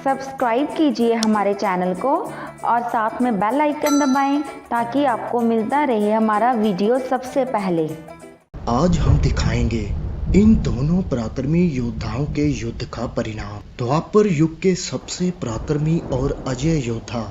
Subscribe कीजिए हमारे channel को और साथ में बेल आइकन दबाएं ताकि आपको मिलता रहे हमारा वीडियो सबसे पहले। आज हम दिखाएंगे इन दोनों पराक्रमी योद्धाओं के युद्ध का परिणाम। द्वापर युग के सबसे पराक्रमी और अजय योद्धा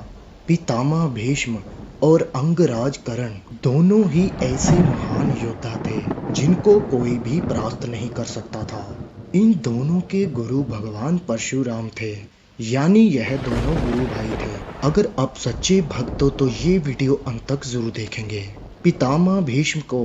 पितामह भीष्म और अंगराज कर्ण दोनों ही ऐसे महान योद्धा थे जिनको कोई भी परास्त नहीं कर सकता था। इन दोनों के गुरु भगवान परशुराम थे, यानी यह दोनों गुरु भाई थे। अगर आप सच्चे भक्त हो तो ये वीडियो अंत तक जरूर देखेंगे। पितामह भीष्म को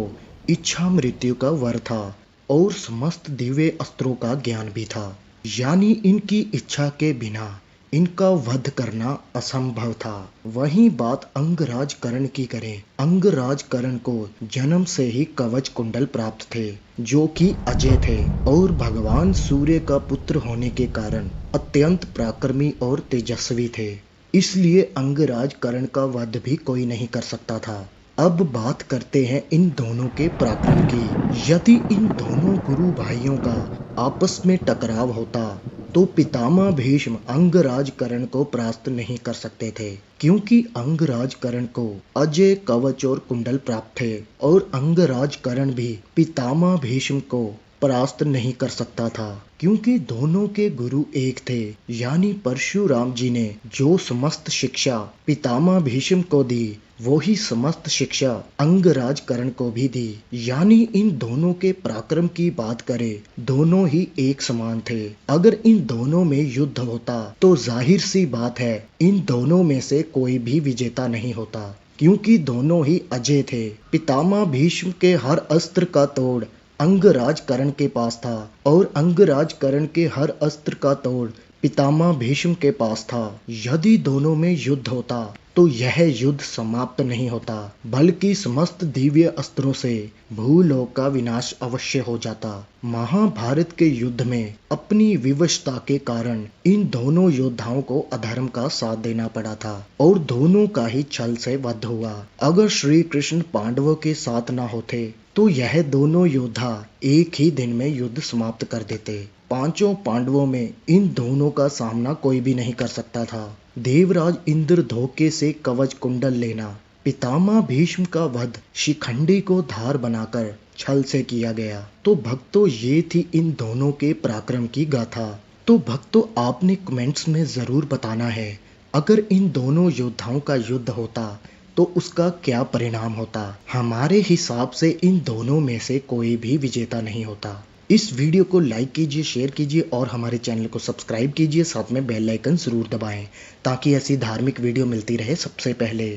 इच्छा मृत्यु का वर था और समस्त दिव्य अस्त्रों का ज्ञान भी था, यानी इनकी इच्छा के बिना इनका वध करना असंभव था। वहीं बात अंगराज कर्ण की करें, अंगराज कर्ण को जन्म से ही कवच कुंडल प्राप्त थे जो कि अजय थे और भगवान सूर्य का पुत्र होने के कारण अत्यंत पराक्रमी और तेजस्वी थे, इसलिए अंगराज कर्ण का वध भी कोई नहीं कर सकता था। अब बात करते हैं इन दोनों के पराक्रम की। यदि इन दोनों गुरु भाइयों का आपस में टकराव होता तो पितामह भीष्म अंगराज कर्ण को परास्त नहीं कर सकते थे, क्योंकि अंगराज कर्ण को अजय कवच और कुंडल प्राप्त थे और अंगराज कर्ण भी पितामह भीष्म को परास्त नहीं कर सकता था, क्योंकि दोनों के गुरु एक थे। यानी परशुराम जी ने जो समस्त शिक्षा पितामह भीष्म को दी वो ही समस्त शिक्षा अंगराज कर्ण को भी दी। यानी इन दोनों के पराक्रम की बात करें, दोनों ही एक समान थे। अगर इन दोनों में युद्ध होता तो जाहिर सी बात है इन दोनों में से कोई भी विजेता नहीं होता, क्योंकि दोनों ही अजय थे। पितामह भीष्म के हर अस्त्र का तोड़ अंगराज कर्ण के पास था और अंगराज कर्ण के हर अस्त्र का तोड़ पितामह भीष्म के पास था। यदि दोनों में युद्ध होता तो यह युद्ध समाप्त नहीं होता, बल्कि समस्त दिव्य अस्त्रों से भूलोक का विनाश अवश्य हो जाता। महाभारत के युद्ध में अपनी विवशता के कारण इन दोनों योद्धाओं को अधर्म का साथ देना पड़ा था और दोनों का ही छल से वध हुआ। अगर श्री कृष्ण पांडवों के साथ ना होते तो यह दोनों योद्धा एक ही दिन में युद्ध समाप्त कर देते। पांचों पांडवों में इन दोनों का सामना कोई भी नहीं कर सकता था। देवराज इंद्र धोखे से कवच कुंडल लेना, पितामह भीष्म का वध शिखंडी को धार बनाकर छल से किया गया। तो भक्तों, ये थी इन दोनों के पराक्रम की गाथा। तो भक्तों, आपने कमेंट्स में जरूर बताना है अगर इन दोनों योद्धाओं का युद्ध होता तो उसका क्या परिणाम होता। हमारे हिसाब से इन दोनों में से कोई भी विजेता नहीं होता। इस वीडियो को लाइक कीजिए, शेयर कीजिए और हमारे चैनल को सब्सक्राइब कीजिए। साथ में बेल आइकन जरूर दबाएं ताकि ऐसी धार्मिक वीडियो मिलती रहे सबसे पहले।